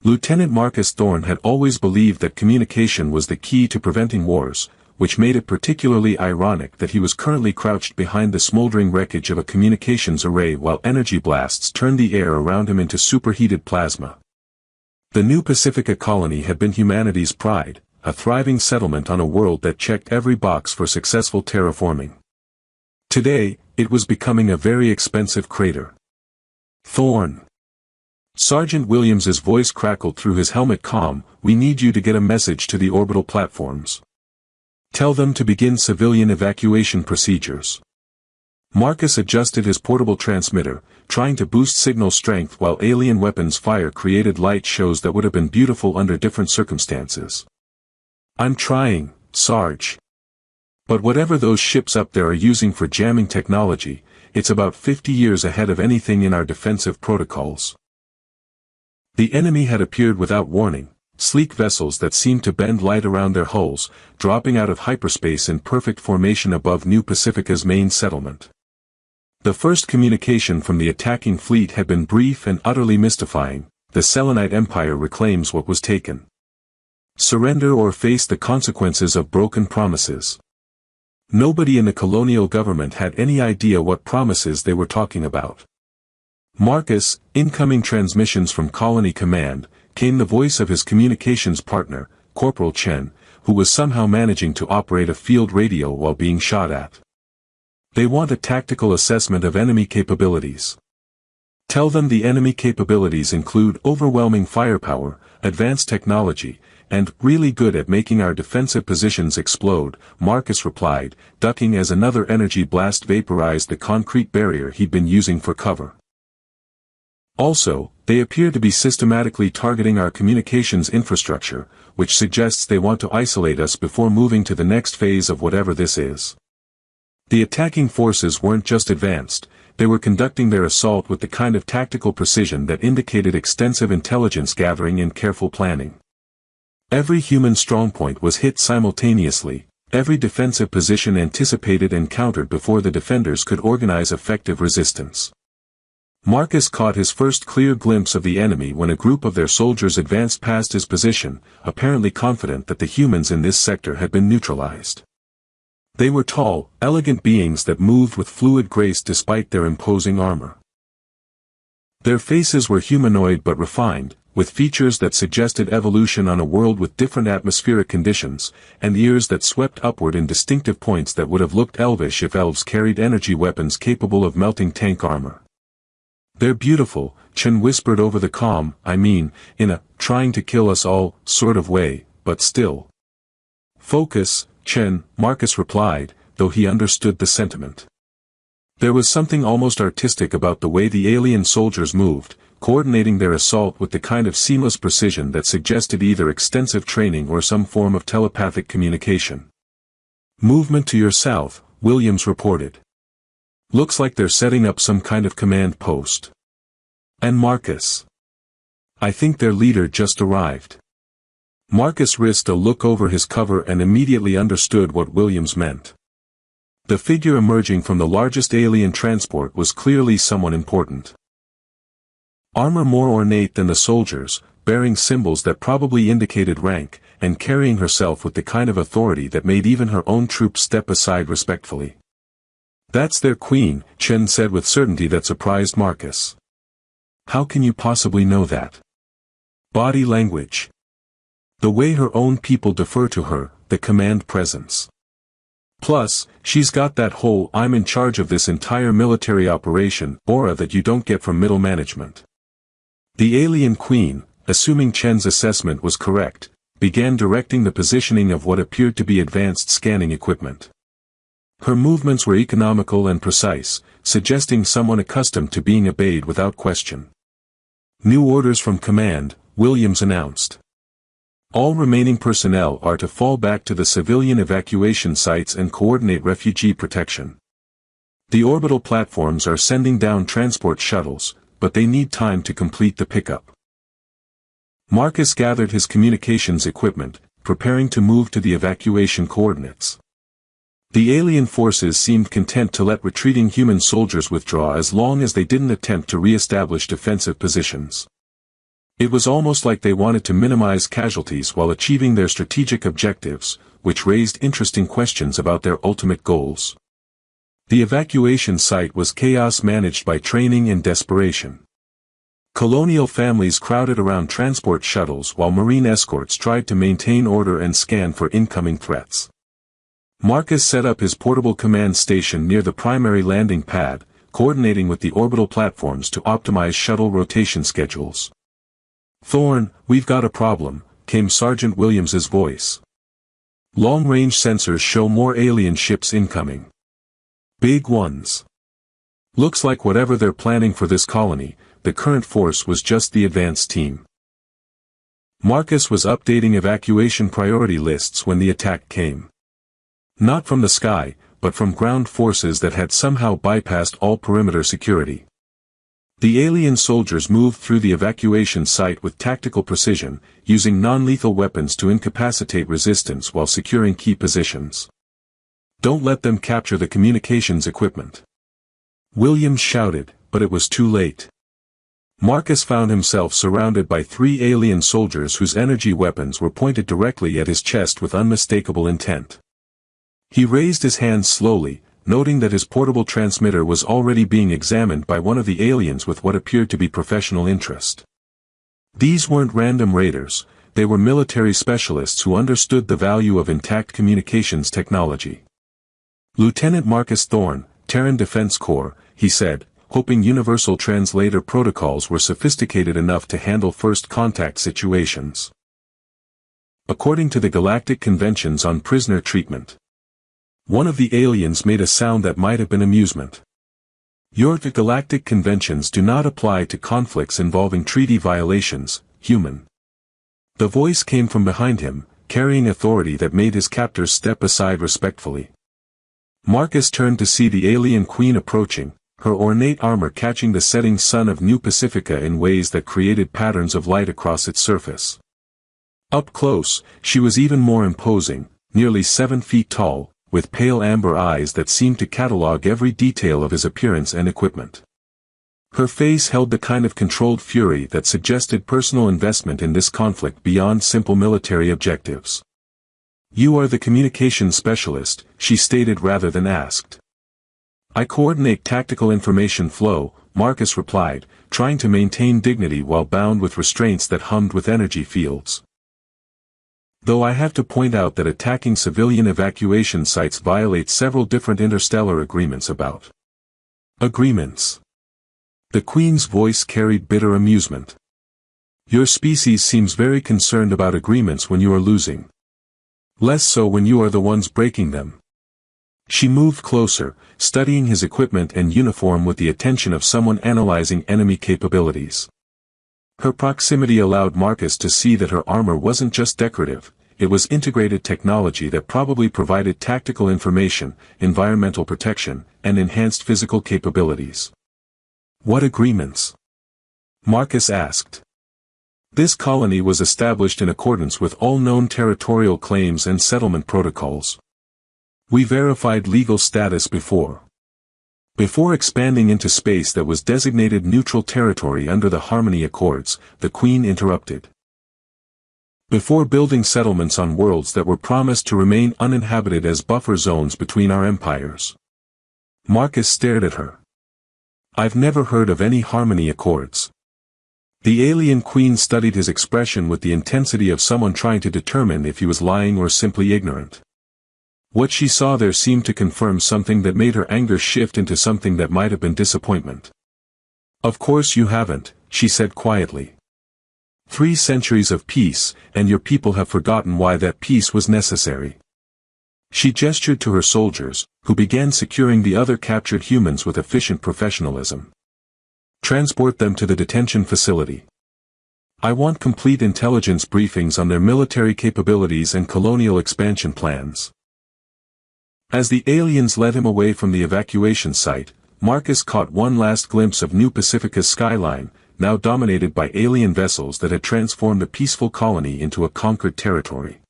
Lieutenant Marcus Thorne had always believed that communication was the key to preventing wars, which made it particularly ironic that he was currently crouched behind the smoldering wreckage of a communications array while energy blasts turned the air around him into superheated plasma. The New Pacifica colony had been humanity's pride, a thriving settlement on a world that checked every box for successful terraforming. Today, it was becoming a very expensive crater. Thorne. Sergeant Williams's voice crackled through his helmet comm, "We need you to get a message to the orbital platforms. Tell them to begin civilian evacuation procedures." Marcus adjusted his portable transmitter, trying to boost signal strength while alien weapons fire created light shows that would have been beautiful under different circumstances. "I'm trying, Sarge. But whatever those ships up there are using for jamming technology, it's about 50 years ahead of anything in our defensive protocols." The enemy had appeared without warning, sleek vessels that seemed to bend light around their hulls, dropping out of hyperspace in perfect formation above New Pacifica's main settlement. The first communication from the attacking fleet had been brief and utterly mystifying: "The Selenite Empire reclaims what was taken. Surrender or face the consequences of broken promises." Nobody in the colonial government had any idea what promises they were talking about. "Marcus, incoming transmissions from Colony Command," came the voice of his communications partner, Corporal Chen, who was somehow managing to operate a field radio while being shot at. "They want a tactical assessment of enemy capabilities. Tell them the enemy capabilities include overwhelming firepower, advanced technology, and really good at making our defensive positions explode," Marcus replied, ducking as another energy blast vaporized the concrete barrier he'd been using for cover. "Also, they appear to be systematically targeting our communications infrastructure, which suggests they want to isolate us before moving to the next phase of whatever this is." The attacking forces weren't just advanced, they were conducting their assault with the kind of tactical precision that indicated extensive intelligence gathering and careful planning. Every human strongpoint was hit simultaneously, every defensive position anticipated and countered before the defenders could organize effective resistance. Marcus caught his first clear glimpse of the enemy when a group of their soldiers advanced past his position, apparently confident that the humans in this sector had been neutralized. They were tall, elegant beings that moved with fluid grace despite their imposing armor. Their faces were humanoid but refined, with features that suggested evolution on a world with different atmospheric conditions, and ears that swept upward in distinctive points that would have looked elvish if elves carried energy weapons capable of melting tank armor. "They're beautiful," Chen whispered over the comm, in a trying to kill us all sort of way, but still. "Focus, Chen," Marcus replied, though he understood the sentiment. There was something almost artistic about the way the alien soldiers moved, coordinating their assault with the kind of seamless precision that suggested either extensive training or some form of telepathic communication. "Movement to your south," Williams reported. "Looks like they're setting up some kind of command post." "And Marcus? I think their leader just arrived." Marcus risked a look over his cover and immediately understood what Williams meant. The figure emerging from the largest alien transport was clearly someone important. Armor more ornate than the soldiers, bearing symbols that probably indicated rank, and carrying herself with the kind of authority that made even her own troops step aside respectfully. "That's their queen," Chen said with certainty that surprised Marcus. "How can you possibly know that?" "Body language. The way her own people defer to her, the command presence. Plus, she's got that whole 'I'm in charge of this entire military operation' aura that you don't get from middle management." The alien queen, assuming Chen's assessment was correct, began directing the positioning of what appeared to be advanced scanning equipment. Her movements were economical and precise, suggesting someone accustomed to being obeyed without question. "New orders from command," Williams announced. "All remaining personnel are to fall back to the civilian evacuation sites and coordinate refugee protection. The orbital platforms are sending down transport shuttles, but they need time to complete the pickup." Marcus gathered his communications equipment, preparing to move to the evacuation coordinates. The alien forces seemed content to let retreating human soldiers withdraw as long as they didn't attempt to re-establish defensive positions. It was almost like they wanted to minimize casualties while achieving their strategic objectives, which raised interesting questions about their ultimate goals. The evacuation site was chaos managed by training and desperation. Colonial families crowded around transport shuttles while Marine escorts tried to maintain order and scan for incoming threats. Marcus set up his portable command station near the primary landing pad, coordinating with the orbital platforms to optimize shuttle rotation schedules. "Thorne, we've got a problem," came Sergeant Williams's voice. "Long-range sensors show more alien ships incoming. Big ones. Looks like whatever they're planning for this colony, the current force was just the advance team." Marcus was updating evacuation priority lists when the attack came. Not from the sky, but from ground forces that had somehow bypassed all perimeter security. The alien soldiers moved through the evacuation site with tactical precision, using non-lethal weapons to incapacitate resistance while securing key positions. "Don't let them capture the communications equipment," Williams shouted, but it was too late. Marcus found himself surrounded by 3 alien soldiers whose energy weapons were pointed directly at his chest with unmistakable intent. He raised his hands slowly, noting that his portable transmitter was already being examined by one of the aliens with what appeared to be professional interest. These weren't random raiders, they were military specialists who understood the value of intact communications technology. "Lieutenant Marcus Thorne, Terran Defense Corps," he said, hoping universal translator protocols were sophisticated enough to handle first contact situations. According to the Galactic Conventions on Prisoner Treatment. One of the aliens made a sound that might have been amusement. "The Galactic Conventions do not apply to conflicts involving treaty violations, human." The voice came from behind him, carrying authority that made his captors step aside respectfully. Marcus turned to see the alien queen approaching, her ornate armor catching the setting sun of New Pacifica in ways that created patterns of light across its surface. Up close, she was even more imposing, nearly 7 feet tall, with pale amber eyes that seemed to catalog every detail of his appearance and equipment. Her face held the kind of controlled fury that suggested personal investment in this conflict beyond simple military objectives. "You are the communications specialist," she stated rather than asked. "I coordinate tactical information flow," Marcus replied, trying to maintain dignity while bound with restraints that hummed with energy fields. "Though I have to point out that attacking civilian evacuation sites violates several different interstellar agreements about." "Agreements?" The Queen's voice carried bitter amusement. "Your species seems very concerned about agreements when you are losing. Less so when you are the ones breaking them." She moved closer, studying his equipment and uniform with the attention of someone analyzing enemy capabilities. Her proximity allowed Marcus to see that her armor wasn't just decorative, it was integrated technology that probably provided tactical information, environmental protection, and enhanced physical capabilities. "What agreements?" Marcus asked. This colony was established in accordance with all known territorial claims and settlement protocols. We verified legal status before expanding into space that was designated neutral territory under the Harmony Accords, the Queen interrupted. Before building settlements on worlds that were promised to remain uninhabited as buffer zones between our empires. Marcus stared at her. "I've never heard of any Harmony Accords." The alien queen studied his expression with the intensity of someone trying to determine if he was lying or simply ignorant. What she saw there seemed to confirm something that made her anger shift into something that might have been disappointment. "Of course you haven't," she said quietly. 3 centuries of peace, and your people have forgotten why that peace was necessary." She gestured to her soldiers, who began securing the other captured humans with efficient professionalism. "Transport them to the detention facility. I want complete intelligence briefings on their military capabilities and colonial expansion plans." As the aliens led him away from the evacuation site, Marcus caught one last glimpse of New Pacifica's skyline, now dominated by alien vessels that had transformed a peaceful colony into a conquered territory.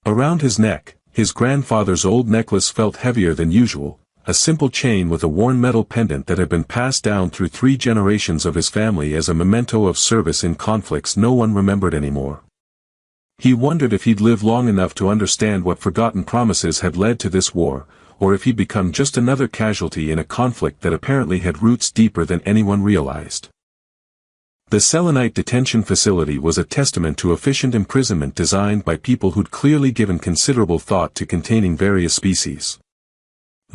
Around his neck, his grandfather's old necklace felt heavier than usual, a simple chain with a worn metal pendant that had been passed down through 3 generations of his family as a memento of service in conflicts no one remembered anymore. He wondered if he'd live long enough to understand what forgotten promises had led to this war, or if he'd become just another casualty in a conflict that apparently had roots deeper than anyone realized. The Selenite detention facility was a testament to efficient imprisonment designed by people who'd clearly given considerable thought to containing various species.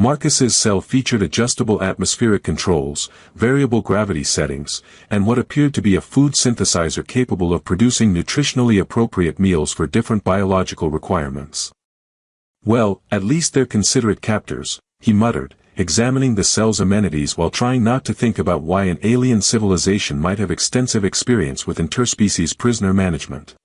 Marcus's cell featured adjustable atmospheric controls, variable gravity settings, and what appeared to be a food synthesizer capable of producing nutritionally appropriate meals for different biological requirements. "Well, at least they're considerate captors," he muttered, examining the cell's amenities while trying not to think about why an alien civilization might have extensive experience with interspecies prisoner management.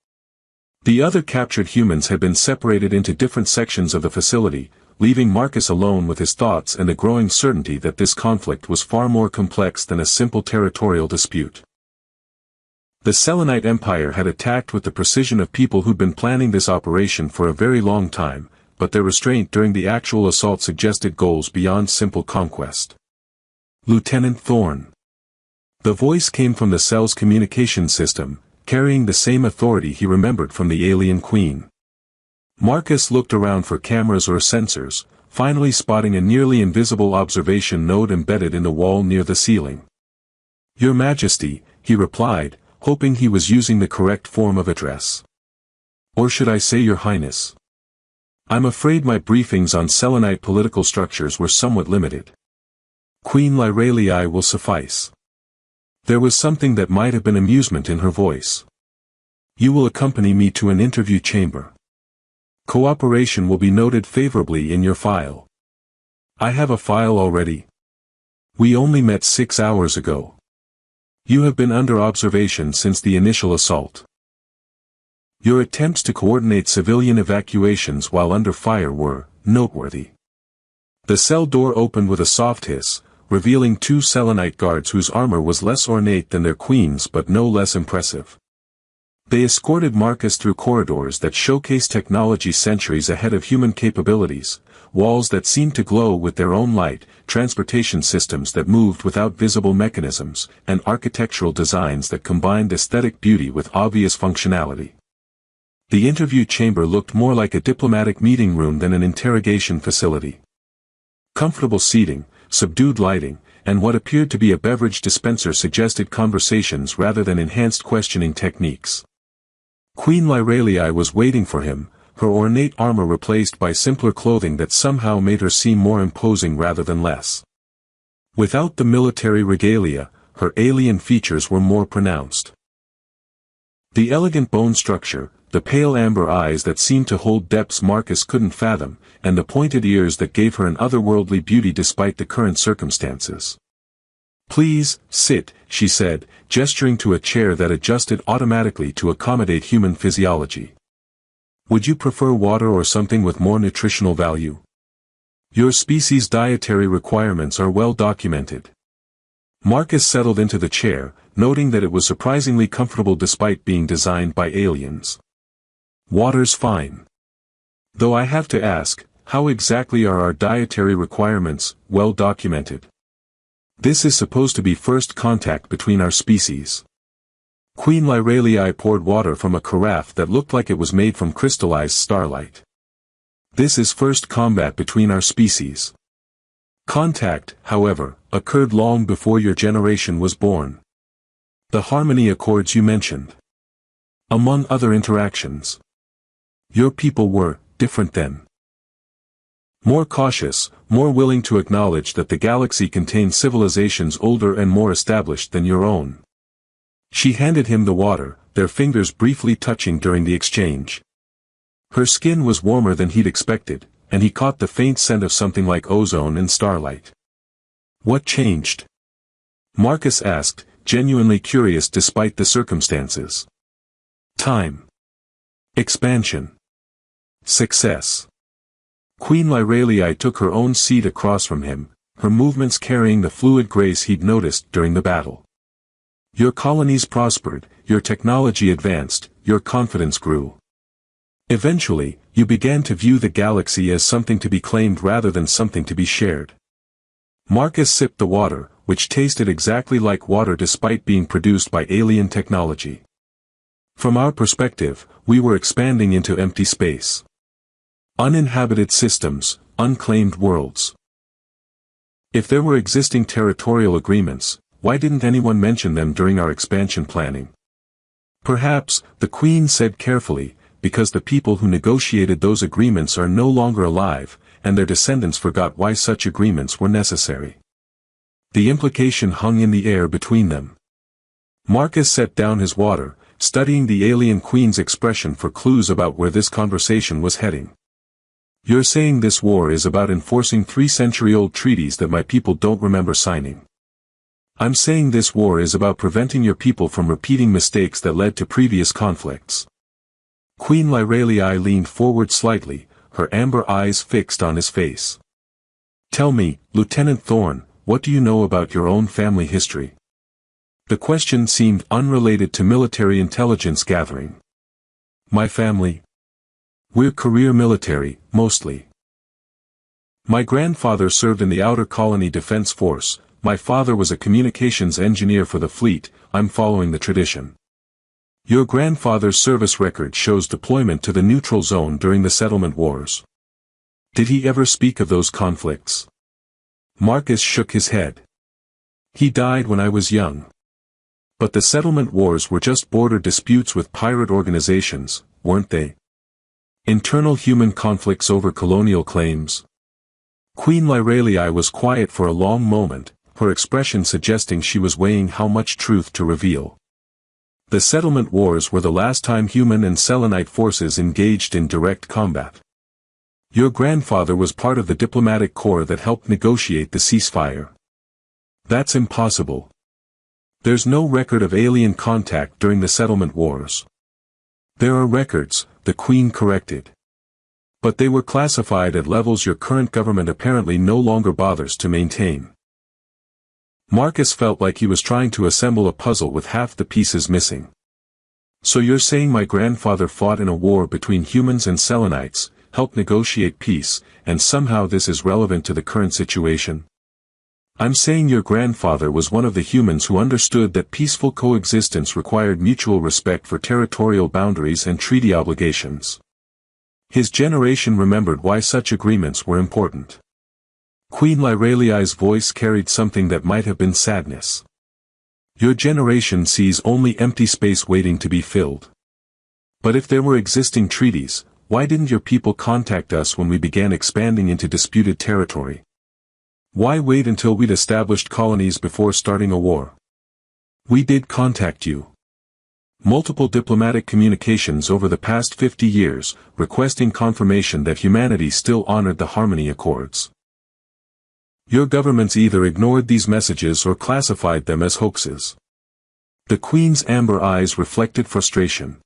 The other captured humans had been separated into different sections of the facility, leaving Marcus alone with his thoughts and the growing certainty that this conflict was far more complex than a simple territorial dispute. The Selenite Empire had attacked with the precision of people who'd been planning this operation for a very long time, but their restraint during the actual assault suggested goals beyond simple conquest. "Lieutenant Thorne." The voice came from the cell's communication system, carrying the same authority he remembered from the alien queen. Marcus looked around for cameras or sensors, finally spotting a nearly invisible observation node embedded in the wall near the ceiling. "Your Majesty," he replied, hoping he was using the correct form of address. "Or should I say Your Highness? I'm afraid my briefings on Selenite political structures were somewhat limited. Queen Lyralii will suffice." There was something that might have been amusement in her voice. "You will accompany me to an interview chamber. Cooperation will be noted favorably in your file." "I have a file already. We only met 6 hours ago. You have been under observation since the initial assault. Your attempts to coordinate civilian evacuations while under fire were noteworthy." The cell door opened with a soft hiss, revealing 2 Selenite guards whose armor was less ornate than their queen's but no less impressive. They escorted Marcus through corridors that showcased technology centuries ahead of human capabilities, walls that seemed to glow with their own light, transportation systems that moved without visible mechanisms, and architectural designs that combined aesthetic beauty with obvious functionality. The interview chamber looked more like a diplomatic meeting room than an interrogation facility. Comfortable seating, subdued lighting, and what appeared to be a beverage dispenser suggested conversations rather than enhanced questioning techniques. Queen Lyralii was waiting for him, her ornate armor replaced by simpler clothing that somehow made her seem more imposing rather than less. Without the military regalia, her alien features were more pronounced. The elegant bone structure, the pale amber eyes that seemed to hold depths Marcus couldn't fathom, and the pointed ears that gave her an otherworldly beauty despite the current circumstances. "Please, sit," she said, gesturing to a chair that adjusted automatically to accommodate human physiology. "Would you prefer water or something with more nutritional value? Your species' dietary requirements are well documented." Marcus settled into the chair, noting that it was surprisingly comfortable despite being designed by aliens. "Water's fine. Though I have to ask, how exactly are our dietary requirements well documented? This is supposed to be first contact between our species." Queen Lyralii poured water from a carafe that looked like it was made from crystallized starlight. "This is first combat between our species. Contact, however, occurred long before your generation was born. The harmony accords you mentioned. Among other interactions. Your people were different then. More cautious, more willing to acknowledge that the galaxy contained civilizations older and more established than your own." She handed him the water, their fingers briefly touching during the exchange. Her skin was warmer than he'd expected, and he caught the faint scent of something like ozone and starlight. "What changed?" Marcus asked, genuinely curious despite the circumstances. "Time. Expansion. Success." Queen Lyralii took her own seat across from him, her movements carrying the fluid grace he'd noticed during the battle. "Your colonies prospered, your technology advanced, your confidence grew. Eventually, you began to view the galaxy as something to be claimed rather than something to be shared. Marcus sipped the water, which tasted exactly like water despite being produced by alien technology. From our perspective, we were expanding into empty space. Uninhabited systems, unclaimed worlds. If there were existing territorial agreements, why didn't anyone mention them during our expansion planning? Perhaps, the Queen said carefully, because the people who negotiated those agreements are no longer alive, and their descendants forgot why such agreements were necessary. The implication hung in the air between them. Marcus set down his water, studying the alien Queen's expression for clues about where this conversation was heading. You're saying this war is about enforcing 3-century-old treaties that my people don't remember signing. I'm saying this war is about preventing your people from repeating mistakes that led to previous conflicts. Queen Lyralii leaned forward slightly, her amber eyes fixed on his face. Tell me, Lieutenant Thorne, what do you know about your own family history? The question seemed unrelated to military intelligence gathering. My family? We're career military, mostly. My grandfather served in the Outer Colony Defense Force. My father was a communications engineer for the fleet. I'm following the tradition. Your grandfather's service record shows deployment to the neutral zone during the settlement wars. Did he ever speak of those conflicts? Marcus shook his head. He died when I was young. But the settlement wars were just border disputes with pirate organizations, weren't they? Internal human conflicts over colonial claims. Queen Lyralii was quiet for a long moment, her expression suggesting she was weighing how much truth to reveal. The settlement wars were the last time human and Selenite forces engaged in direct combat. Your grandfather was part of the diplomatic corps that helped negotiate the ceasefire. That's impossible. There's no record of alien contact during the settlement wars. There are records, the Queen corrected. But they were classified at levels your current government apparently no longer bothers to maintain. Marcus felt like he was trying to assemble a puzzle with half the pieces missing. So you're saying my grandfather fought in a war between humans and Selenites, helped negotiate peace, and somehow this is relevant to the current situation? I'm saying your grandfather was one of the humans who understood that peaceful coexistence required mutual respect for territorial boundaries and treaty obligations. His generation remembered why such agreements were important. Queen Lyralii's voice carried something that might have been sadness. Your generation sees only empty space waiting to be filled. But if there were existing treaties, why didn't your people contact us when we began expanding into disputed territory? Why wait until we'd established colonies before starting a war? We did contact you. Multiple diplomatic communications over the past 50 years, requesting confirmation that humanity still honored the Harmony Accords. Your governments either ignored these messages or classified them as hoaxes. The Queen's amber eyes reflected frustration.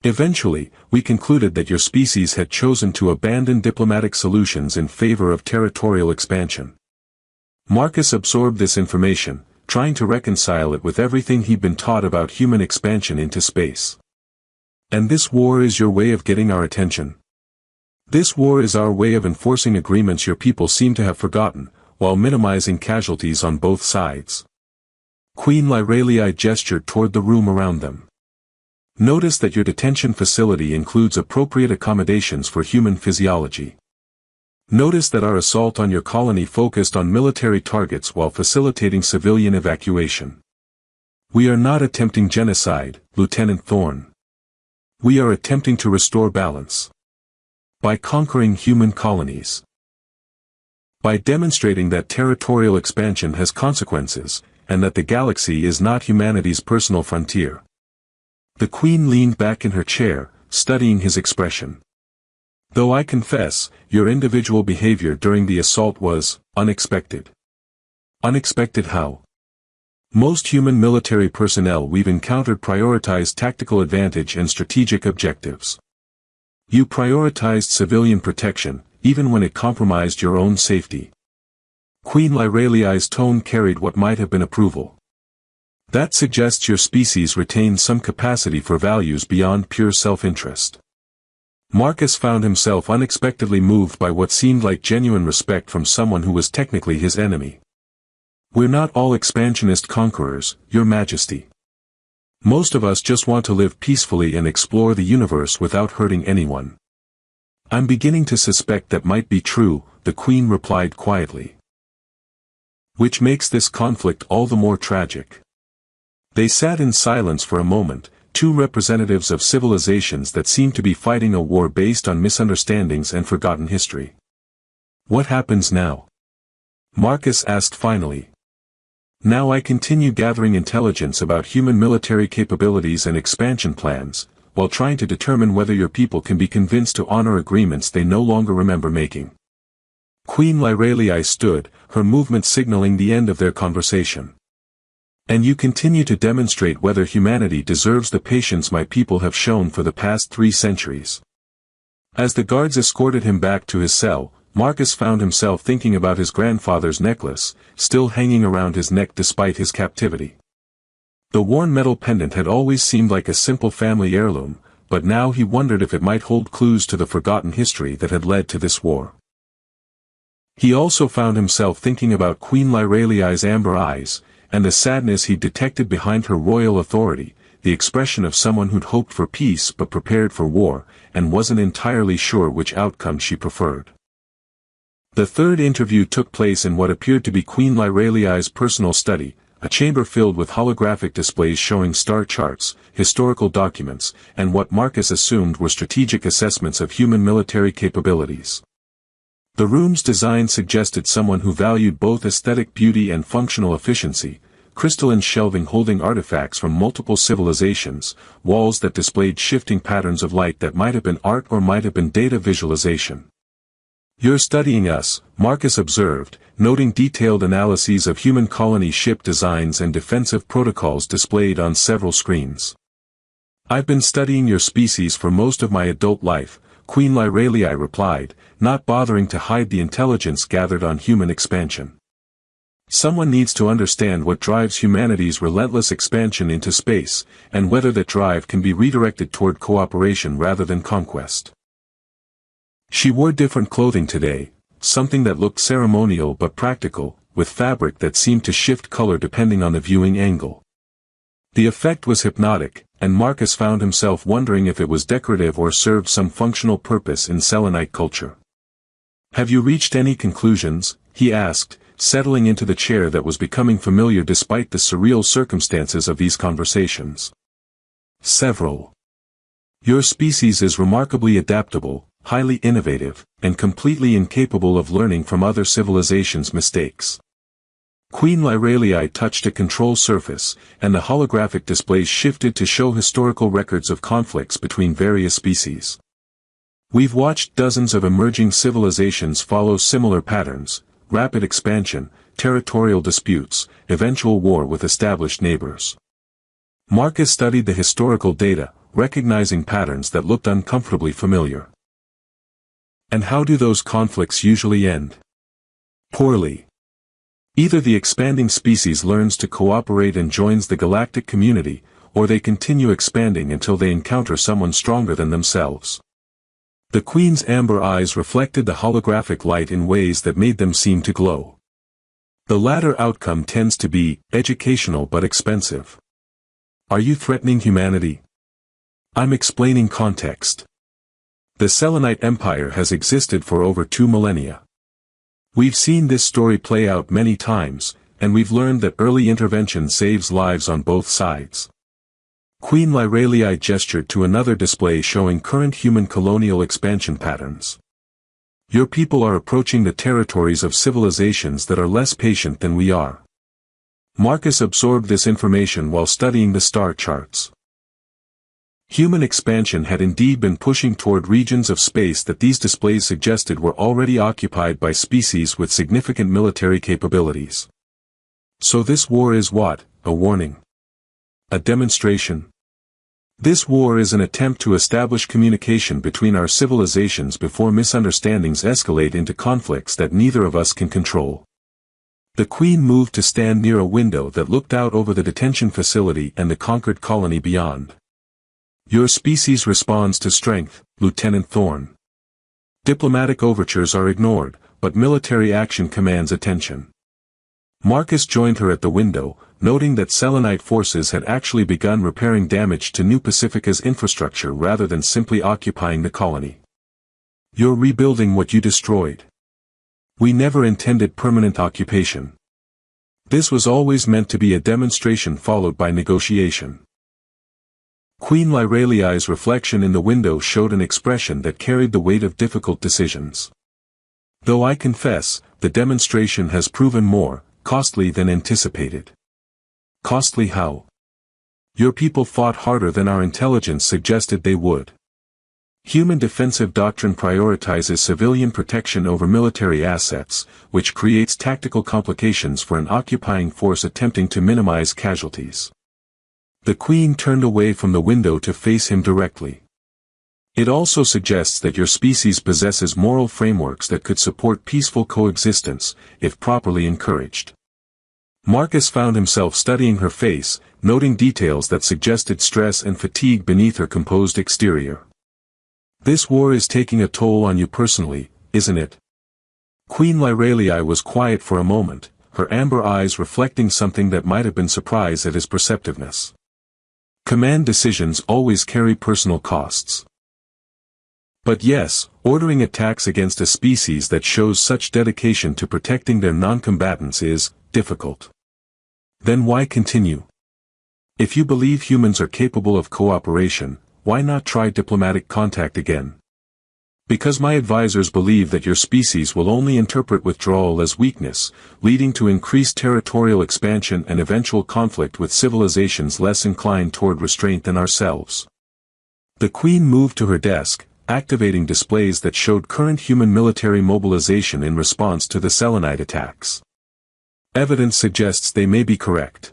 Eventually, we concluded that your species had chosen to abandon diplomatic solutions in favor of territorial expansion. Marcus absorbed this information, trying to reconcile it with everything he'd been taught about human expansion into space. And this war is your way of getting our attention. This war is our way of enforcing agreements your people seem to have forgotten, while minimizing casualties on both sides. Queen Lyralii gestured toward the room around them. Notice that your detention facility includes appropriate accommodations for human physiology. Notice that our assault on your colony focused on military targets while facilitating civilian evacuation. We are not attempting genocide, Lieutenant Thorne. We are attempting to restore balance. By conquering human colonies. By demonstrating that territorial expansion has consequences, and that the galaxy is not humanity's personal frontier. The Queen leaned back in her chair, studying his expression. Though I confess, your individual behavior during the assault was unexpected. Unexpected how? Most human military personnel we've encountered prioritize tactical advantage and strategic objectives. You prioritized civilian protection, even when it compromised your own safety. Queen Lyralii's tone carried what might have been approval. That suggests your species retains some capacity for values beyond pure self-interest. Marcus found himself unexpectedly moved by what seemed like genuine respect from someone who was technically his enemy. "We're not all expansionist conquerors, Your Majesty. Most of us just want to live peacefully and explore the universe without hurting anyone." "I'm beginning to suspect that might be true," the Queen replied quietly. "Which makes this conflict all the more tragic." They sat in silence for a moment, two representatives of civilizations that seemed to be fighting a war based on misunderstandings and forgotten history. "What happens now?" Marcus asked finally. "Now I continue gathering intelligence about human military capabilities and expansion plans, while trying to determine whether your people can be convinced to honor agreements they no longer remember making." Queen Lyralii stood, her movement signaling the end of their conversation. "And you continue to demonstrate whether humanity deserves the patience my people have shown for the past 3 centuries." As the guards escorted him back to his cell, Marcus found himself thinking about his grandfather's necklace, still hanging around his neck despite his captivity. The worn metal pendant had always seemed like a simple family heirloom, but now he wondered if it might hold clues to the forgotten history that had led to this war. He also found himself thinking about Queen Lyralii's amber eyes, and the sadness he detected behind her royal authority, the expression of someone who'd hoped for peace but prepared for war, and wasn't entirely sure which outcome she preferred. The third interview took place in what appeared to be Queen Lyralii's personal study, a chamber filled with holographic displays showing star charts, historical documents, and what Marcus assumed were strategic assessments of human military capabilities. The room's design suggested someone who valued both aesthetic beauty and functional efficiency, crystalline shelving holding artifacts from multiple civilizations, walls that displayed shifting patterns of light that might have been art or might have been data visualization. "You're studying us," Marcus observed, noting detailed analyses of human colony ship designs and defensive protocols displayed on several screens. "I've been studying your species for most of my adult life," Queen Lyralii replied, not bothering to hide the intelligence gathered on human expansion. "Someone needs to understand what drives humanity's relentless expansion into space, and whether that drive can be redirected toward cooperation rather than conquest." She wore different clothing today, something that looked ceremonial but practical, with fabric that seemed to shift color depending on the viewing angle. The effect was hypnotic, and Marcus found himself wondering if it was decorative or served some functional purpose in Selenite culture. "Have you reached any conclusions?" he asked, settling into the chair that was becoming familiar despite the surreal circumstances of these conversations. "Several. Your species is remarkably adaptable, highly innovative, and completely incapable of learning from other civilizations' mistakes." Queen Lyralii touched a control surface, and the holographic displays shifted to show historical records of conflicts between various species. "We've watched dozens of emerging civilizations follow similar patterns: rapid expansion, territorial disputes, eventual war with established neighbors." Marcus studied the historical data, recognizing patterns that looked uncomfortably familiar. "And how do those conflicts usually end?" "Poorly. Either the expanding species learns to cooperate and joins the galactic community, or they continue expanding until they encounter someone stronger than themselves." The Queen's amber eyes reflected the holographic light in ways that made them seem to glow. "The latter outcome tends to be educational but expensive." "Are you threatening humanity?" "I'm explaining context. The Selenite Empire has existed for over 2 millennia. We've seen this story play out many times, and we've learned that early intervention saves lives on both sides." Queen Lyralii gestured to another display showing current human colonial expansion patterns. "Your people are approaching the territories of civilizations that are less patient than we are." Marcus absorbed this information while studying the star charts. Human expansion had indeed been pushing toward regions of space that these displays suggested were already occupied by species with significant military capabilities. So this war is what? A warning? A demonstration? This war is an attempt to establish communication between our civilizations before misunderstandings escalate into conflicts that neither of us can control. The Queen moved to stand near a window that looked out over the detention facility and the conquered colony beyond. Your species responds to strength, Lieutenant Thorne. Diplomatic overtures are ignored, but military action commands attention. Marcus joined her at the window, noting that Selenite forces had actually begun repairing damage to New Pacifica's infrastructure rather than simply occupying the colony. You're rebuilding what you destroyed. We never intended permanent occupation. This was always meant to be a demonstration followed by negotiation. Queen Lyraliai's reflection in the window showed an expression that carried the weight of difficult decisions. Though I confess, the demonstration has proven more costly than anticipated. Costly how? Your people fought harder than our intelligence suggested they would. Human defensive doctrine prioritizes civilian protection over military assets, which creates tactical complications for an occupying force attempting to minimize casualties. The Queen turned away from the window to face him directly. It also suggests that your species possesses moral frameworks that could support peaceful coexistence, if properly encouraged. Marcus found himself studying her face, noting details that suggested stress and fatigue beneath her composed exterior. This war is taking a toll on you personally, isn't it? Queen Lyraliai was quiet for a moment, her amber eyes reflecting something that might have been surprise at his perceptiveness. Command decisions always carry personal costs. But yes, ordering attacks against a species that shows such dedication to protecting their non-combatants is difficult. Then why continue? If you believe humans are capable of cooperation, why not try diplomatic contact again? Because my advisors believe that your species will only interpret withdrawal as weakness, leading to increased territorial expansion and eventual conflict with civilizations less inclined toward restraint than ourselves. The Queen moved to her desk, activating displays that showed current human military mobilization in response to the Selenite attacks. Evidence suggests they may be correct.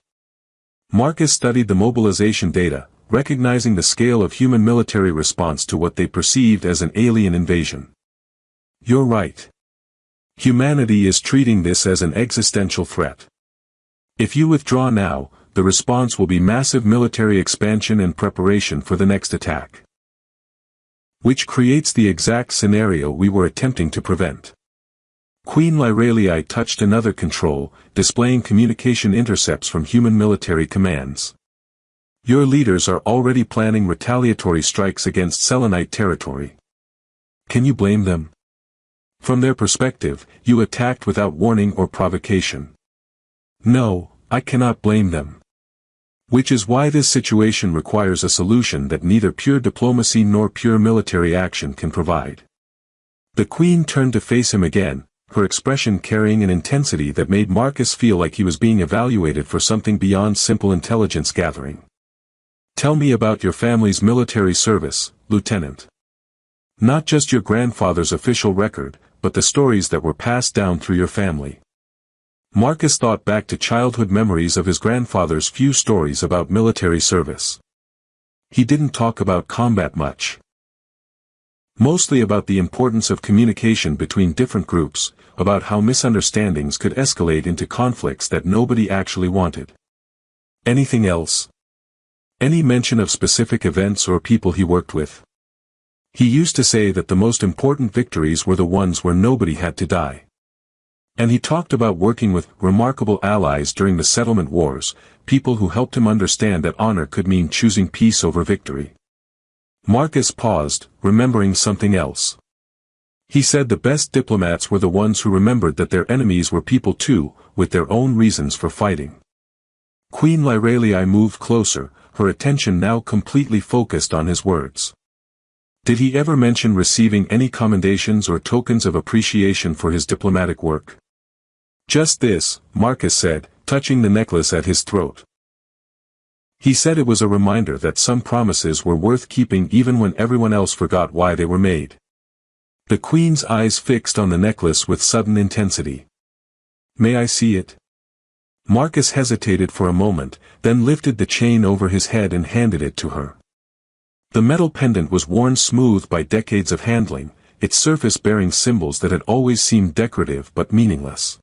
Marcus studied the mobilization data, recognizing the scale of human military response to what they perceived as an alien invasion. You're right. Humanity is treating this as an existential threat. If you withdraw now, the response will be massive military expansion and preparation for the next attack. Which creates the exact scenario we were attempting to prevent. Queen Lyraliai touched another control, displaying communication intercepts from human military commands. Your leaders are already planning retaliatory strikes against Selenite territory. Can you blame them? From their perspective, you attacked without warning or provocation. No, I cannot blame them. Which is why this situation requires a solution that neither pure diplomacy nor pure military action can provide. The Queen turned to face him again, her expression carrying an intensity that made Marcus feel like he was being evaluated for something beyond simple intelligence gathering. Tell me about your family's military service, Lieutenant. Not just your grandfather's official record, but the stories that were passed down through your family. Marcus thought back to childhood memories of his grandfather's few stories about military service. He didn't talk about combat much. Mostly about the importance of communication between different groups, about how misunderstandings could escalate into conflicts that nobody actually wanted. Anything else? Any mention of specific events or people he worked with? He used to say that the most important victories were the ones where nobody had to die. And he talked about working with remarkable allies during the settlement wars, people who helped him understand that honor could mean choosing peace over victory. Marcus paused, remembering something else. He said the best diplomats were the ones who remembered that their enemies were people too, with their own reasons for fighting. Queen Lyraliai moved closer, her attention now completely focused on his words. Did he ever mention receiving any commendations or tokens of appreciation for his diplomatic work? Just this, Marcus said, touching the necklace at his throat. He said it was a reminder that some promises were worth keeping even when everyone else forgot why they were made. The Queen's eyes fixed on the necklace with sudden intensity. May I see it? Marcus hesitated for a moment, then lifted the chain over his head and handed it to her. The metal pendant was worn smooth by decades of handling, its surface bearing symbols that had always seemed decorative but meaningless.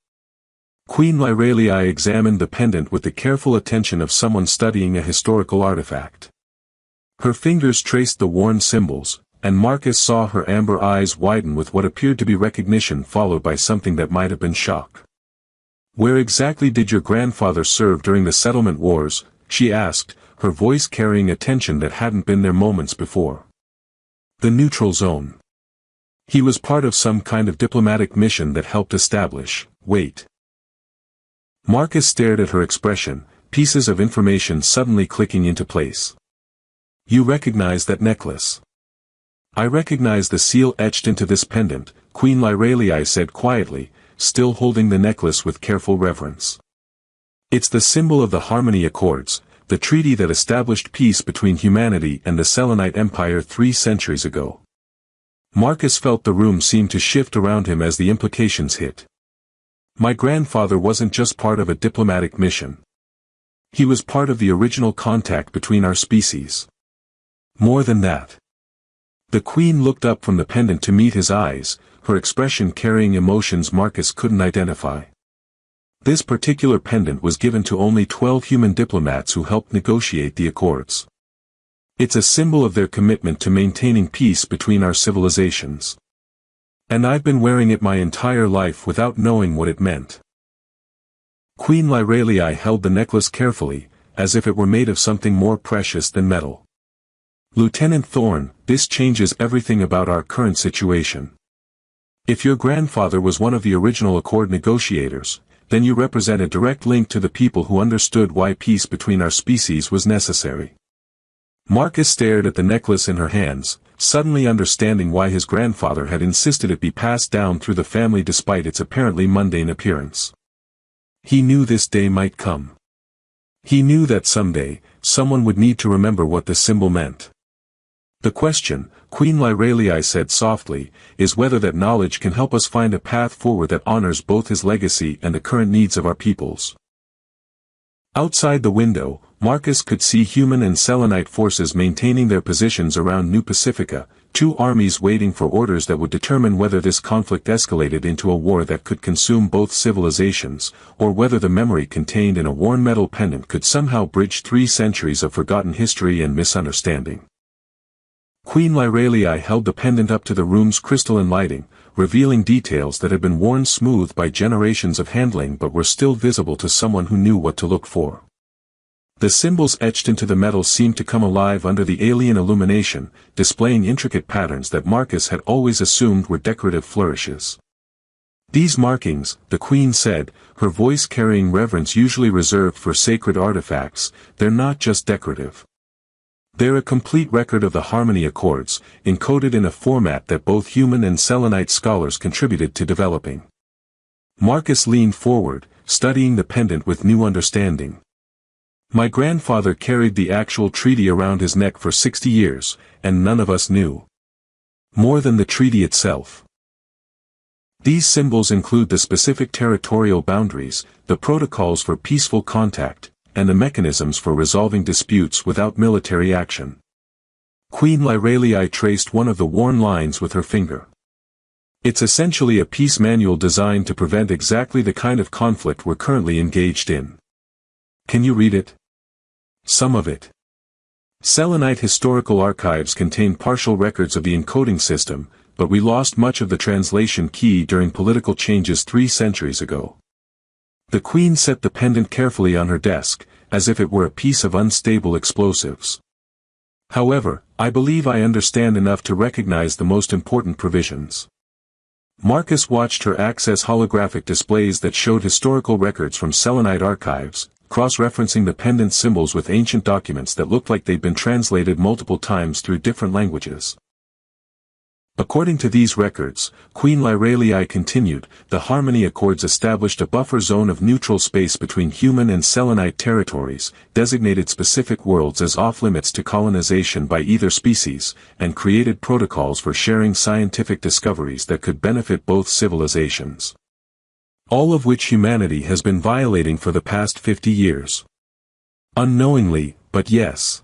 Queen Lyraliai examined the pendant with the careful attention of someone studying a historical artifact. Her fingers traced the worn symbols, and Marcus saw her amber eyes widen with what appeared to be recognition followed by something that might have been shock. "Where exactly did your grandfather serve during the settlement wars?" she asked, her voice carrying a tension that hadn't been there moments before. "The neutral zone. He was part of some kind of diplomatic mission that helped establish." "Wait." Marcus stared at her expression, pieces of information suddenly clicking into place. "You recognize that necklace?" "I recognize the seal etched into this pendant," Queen Lyralii said quietly, still holding the necklace with careful reverence. "It's the symbol of the Harmony Accords, the treaty that established peace between humanity and the Selenite Empire 3 centuries ago." Marcus felt the room seem to shift around him as the implications hit. My grandfather wasn't just part of a diplomatic mission. He was part of the original contact between our species. More than that. The Queen looked up from the pendant to meet his eyes, her expression carrying emotions Marcus couldn't identify. This particular pendant was given to only 12 human diplomats who helped negotiate the accords. It's a symbol of their commitment to maintaining peace between our civilizations. And I've been wearing it my entire life without knowing what it meant. Queen Lyralii held the necklace carefully, as if it were made of something more precious than metal. "Lieutenant Thorne, this changes everything about our current situation. If your grandfather was one of the original accord negotiators, then you represent a direct link to the people who understood why peace between our species was necessary." Marcus stared at the necklace in her hands, suddenly understanding why his grandfather had insisted it be passed down through the family despite its apparently mundane appearance. He knew this day might come. He knew that someday, someone would need to remember what the symbol meant. "The question," Queen Lyralii said softly, "is whether that knowledge can help us find a path forward that honors both his legacy and the current needs of our peoples." Outside the window, Marcus could see human and Selenite forces maintaining their positions around New Pacifica, 2 armies waiting for orders that would determine whether this conflict escalated into a war that could consume both civilizations, or whether the memory contained in a worn metal pendant could somehow bridge 3 centuries of forgotten history and misunderstanding. Queen Lyralii held the pendant up to the room's crystalline lighting, revealing details that had been worn smooth by generations of handling but were still visible to someone who knew what to look for. The symbols etched into the metal seemed to come alive under the alien illumination, displaying intricate patterns that Marcus had always assumed were decorative flourishes. "These markings," the Queen said, her voice carrying reverence usually reserved for sacred artifacts, "they're not just decorative. They're a complete record of the Harmony Accords, encoded in a format that both human and Selenite scholars contributed to developing." Marcus leaned forward, studying the pendant with new understanding. "My grandfather carried the actual treaty around his neck for 60 years, and none of us knew more than the treaty itself. These symbols include the specific territorial boundaries, the protocols for peaceful contact, and the mechanisms for resolving disputes without military action." Queen Lyralii traced one of the worn lines with her finger. "It's essentially a peace manual designed to prevent exactly the kind of conflict we're currently engaged in. Can you read it?" "Some of it. Selenite historical archives contain partial records of the encoding system, but we lost much of the translation key during political changes 3 centuries ago." The Queen set the pendant carefully on her desk, as if it were a piece of unstable explosives. "However, I believe I understand enough to recognize the most important provisions." Marcus watched her access holographic displays that showed historical records from Selenite archives, cross-referencing the pendant symbols with ancient documents that looked like they'd been translated multiple times through different languages. "According to these records," Queen Lyralii continued, "the Harmony Accords established a buffer zone of neutral space between human and Selenite territories, designated specific worlds as off-limits to colonization by either species, and created protocols for sharing scientific discoveries that could benefit both civilizations. All of which humanity has been violating for the past 50 years. Unknowingly, but yes."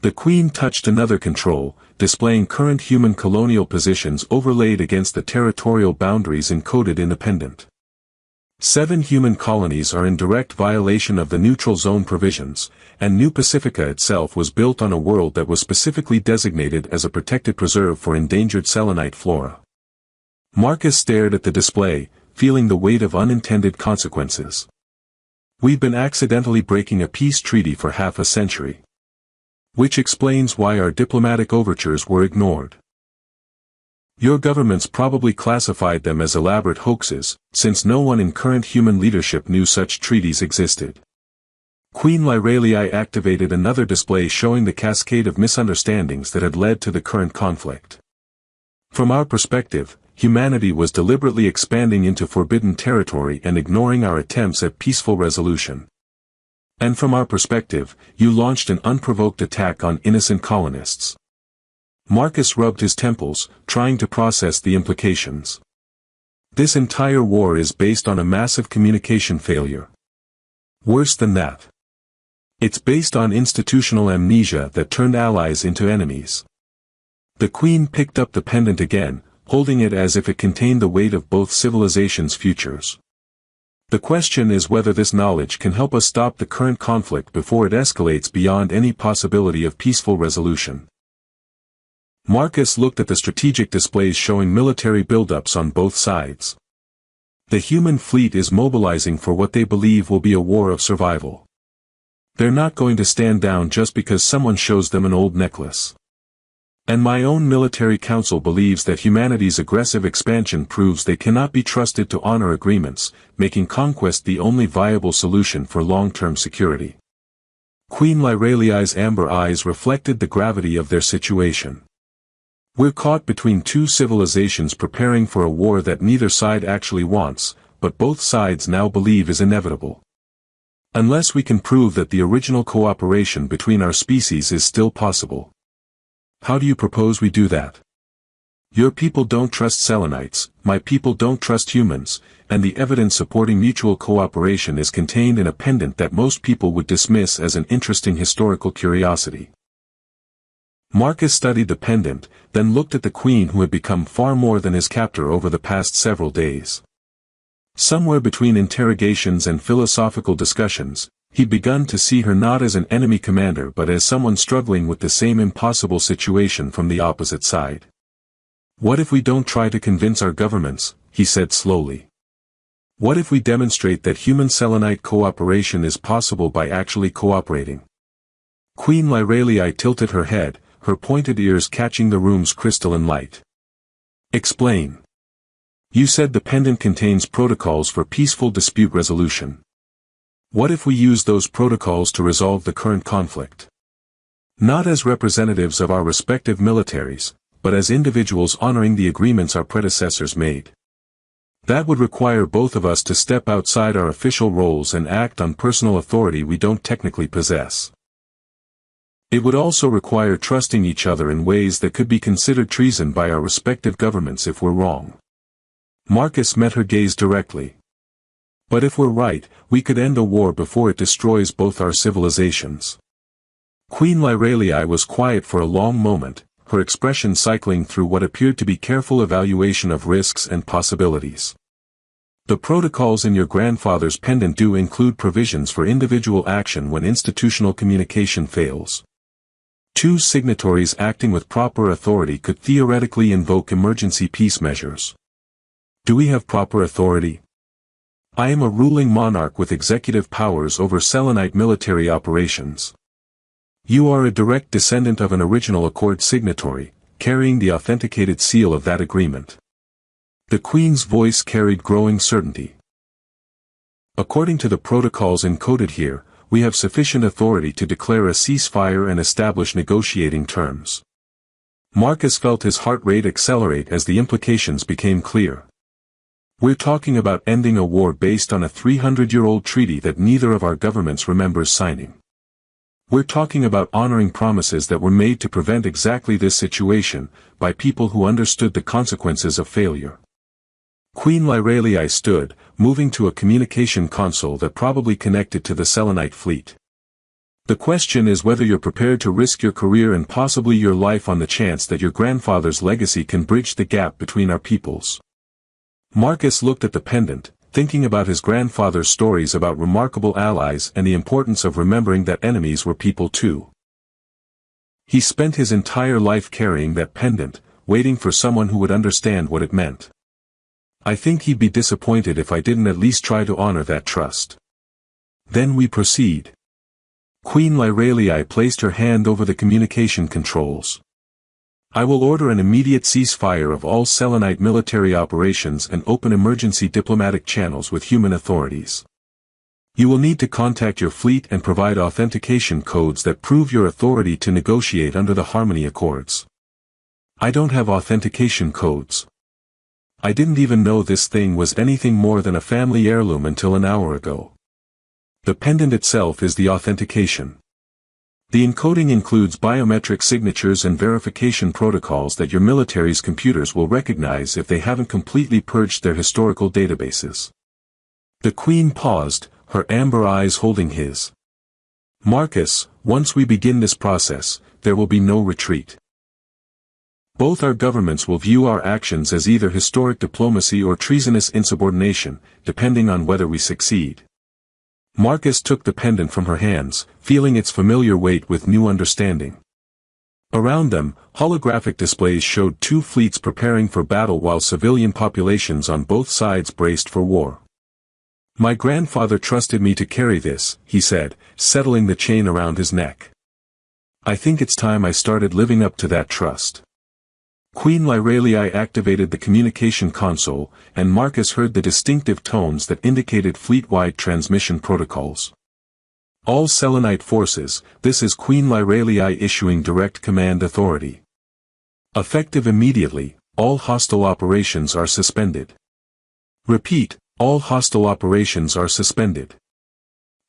The Queen touched another control, displaying current human colonial positions overlaid against the territorial boundaries encoded in the pendant. 7 human colonies are in direct violation of the neutral zone provisions, and New Pacifica itself was built on a world that was specifically designated as a protected preserve for endangered selenite flora. Marcus stared at the display, feeling the weight of unintended consequences. We've been accidentally breaking a peace treaty for half a century. Which explains why our diplomatic overtures were ignored. Your governments probably classified them as elaborate hoaxes, since no one in current human leadership knew such treaties existed. Queen Lyralii activated another display showing the cascade of misunderstandings that had led to the current conflict. From our perspective, humanity was deliberately expanding into forbidden territory and ignoring our attempts at peaceful resolution. And from our perspective, you launched an unprovoked attack on innocent colonists. Marcus rubbed his temples, trying to process the implications. This entire war is based on a massive communication failure. Worse than that. It's based on institutional amnesia that turned allies into enemies. The Queen picked up the pendant again, holding it as if it contained the weight of both civilizations' futures. The question is whether this knowledge can help us stop the current conflict before it escalates beyond any possibility of peaceful resolution. Marcus looked at the strategic displays showing military buildups on both sides. The human fleet is mobilizing for what they believe will be a war of survival. They're not going to stand down just because someone shows them an old necklace. And my own military council believes that humanity's aggressive expansion proves they cannot be trusted to honor agreements, making conquest the only viable solution for long-term security. Queen Lyralii's amber eyes reflected the gravity of their situation. We're caught between two civilizations preparing for a war that neither side actually wants, but both sides now believe is inevitable. Unless we can prove that the original cooperation between our species is still possible. How do you propose we do that? Your people don't trust Selenites, my people don't trust humans, and the evidence supporting mutual cooperation is contained in a pendant that most people would dismiss as an interesting historical curiosity. Marcus studied the pendant, then looked at the Queen who had become far more than his captor over the past several days. Somewhere between interrogations and philosophical discussions, he'd begun to see her not as an enemy commander but as someone struggling with the same impossible situation from the opposite side. What if we don't try to convince our governments, he said slowly. What if we demonstrate that human-Selenite cooperation is possible by actually cooperating? Queen Lyralii tilted her head, her pointed ears catching the room's crystalline light. Explain. You said the pendant contains protocols for peaceful dispute resolution. What if we use those protocols to resolve the current conflict? Not as representatives of our respective militaries, but as individuals honoring the agreements our predecessors made. That would require both of us to step outside our official roles and act on personal authority we don't technically possess. It would also require trusting each other in ways that could be considered treason by our respective governments if we're wrong. Marcus met her gaze directly. But if we're right, we could end a war before it destroys both our civilizations. Queen Lyralii was quiet for a long moment, her expression cycling through what appeared to be careful evaluation of risks and possibilities. The protocols in your grandfather's pendant do include provisions for individual action when institutional communication fails. Two signatories acting with proper authority could theoretically invoke emergency peace measures. Do we have proper authority? I am a ruling monarch with executive powers over Selenite military operations. You are a direct descendant of an original accord signatory, carrying the authenticated seal of that agreement. The Queen's voice carried growing certainty. According to the protocols encoded here, we have sufficient authority to declare a ceasefire and establish negotiating terms. Marcus felt his heart rate accelerate as the implications became clear. We're talking about ending a war based on a 300-year-old treaty that neither of our governments remembers signing. We're talking about honoring promises that were made to prevent exactly this situation, by people who understood the consequences of failure. Queen Lyralii stood, moving to a communication console that probably connected to the Selenite fleet. The question is whether you're prepared to risk your career and possibly your life on the chance that your grandfather's legacy can bridge the gap between our peoples. Marcus looked at the pendant, thinking about his grandfather's stories about remarkable allies and the importance of remembering that enemies were people too. He spent his entire life carrying that pendant, waiting for someone who would understand what it meant. I think he'd be disappointed if I didn't at least try to honor that trust. Then we proceed. Queen Lyralii placed her hand over the communication controls. I will order an immediate ceasefire of all Selenite military operations and open emergency diplomatic channels with human authorities. You will need to contact your fleet and provide authentication codes that prove your authority to negotiate under the Harmony Accords. I don't have authentication codes. I didn't even know this thing was anything more than a family heirloom until an hour ago. The pendant itself is the authentication. The encoding includes biometric signatures and verification protocols that your military's computers will recognize if they haven't completely purged their historical databases. The Queen paused, her amber eyes holding his. Marcus, once we begin this process, there will be no retreat. Both our governments will view our actions as either historic diplomacy or treasonous insubordination, depending on whether we succeed. Marcus took the pendant from her hands, feeling its familiar weight with new understanding. Around them, holographic displays showed two fleets preparing for battle while civilian populations on both sides braced for war. My grandfather trusted me to carry this, he said, settling the chain around his neck. I think it's time I started living up to that trust. Queen Lyralii activated the communication console, and Marcus heard the distinctive tones that indicated fleet-wide transmission protocols. All Selenite forces, this is Queen Lyralii issuing direct command authority. Effective immediately, all hostile operations are suspended. Repeat, all hostile operations are suspended.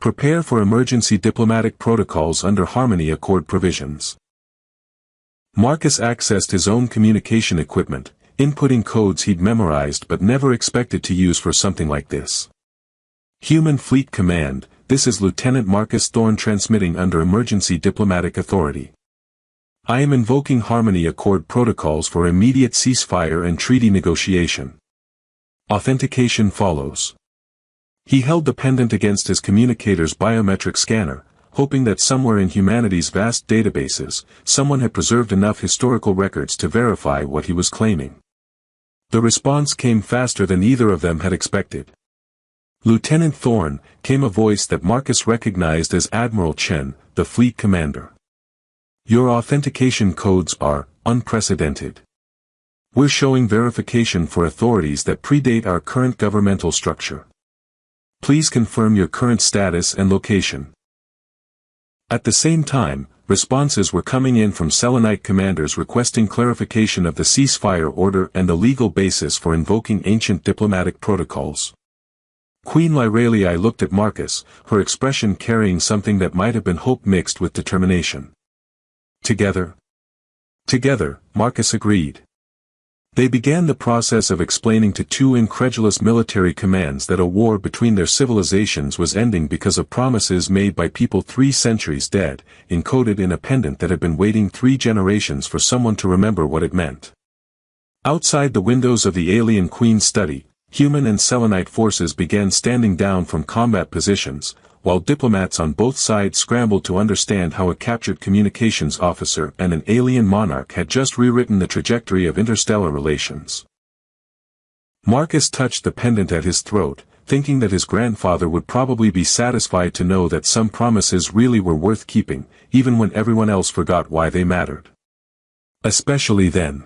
Prepare for emergency diplomatic protocols under Harmony Accord provisions. Marcus accessed his own communication equipment, inputting codes he'd memorized but never expected to use for something like this. Human Fleet Command, this is Lieutenant Marcus Thorne transmitting under emergency diplomatic authority. I am invoking Harmony Accord protocols for immediate ceasefire and treaty negotiation. Authentication follows. He held the pendant against his communicator's biometric scanner, hoping that somewhere in humanity's vast databases, someone had preserved enough historical records to verify what he was claiming. The response came faster than either of them had expected. Lieutenant Thorne, came a voice that Marcus recognized as Admiral Chen, the fleet commander. Your authentication codes are unprecedented. We're showing verification for authorities that predate our current governmental structure. Please confirm your current status and location. At the same time, responses were coming in from Selenite commanders requesting clarification of the ceasefire order and the legal basis for invoking ancient diplomatic protocols. Queen Lyralii looked at Marcus, her expression carrying something that might have been hope mixed with determination. Together? Together, Marcus agreed. They began the process of explaining to two incredulous military commands that a war between their civilizations was ending because of promises made by people 3 centuries dead, encoded in a pendant that had been waiting 3 generations for someone to remember what it meant. Outside the windows of the alien queen's study, human and Selenite forces began standing down from combat positions, while diplomats on both sides scrambled to understand how a captured communications officer and an alien monarch had just rewritten the trajectory of interstellar relations. Marcus touched the pendant at his throat, thinking that his grandfather would probably be satisfied to know that some promises really were worth keeping, even when everyone else forgot why they mattered. Especially then.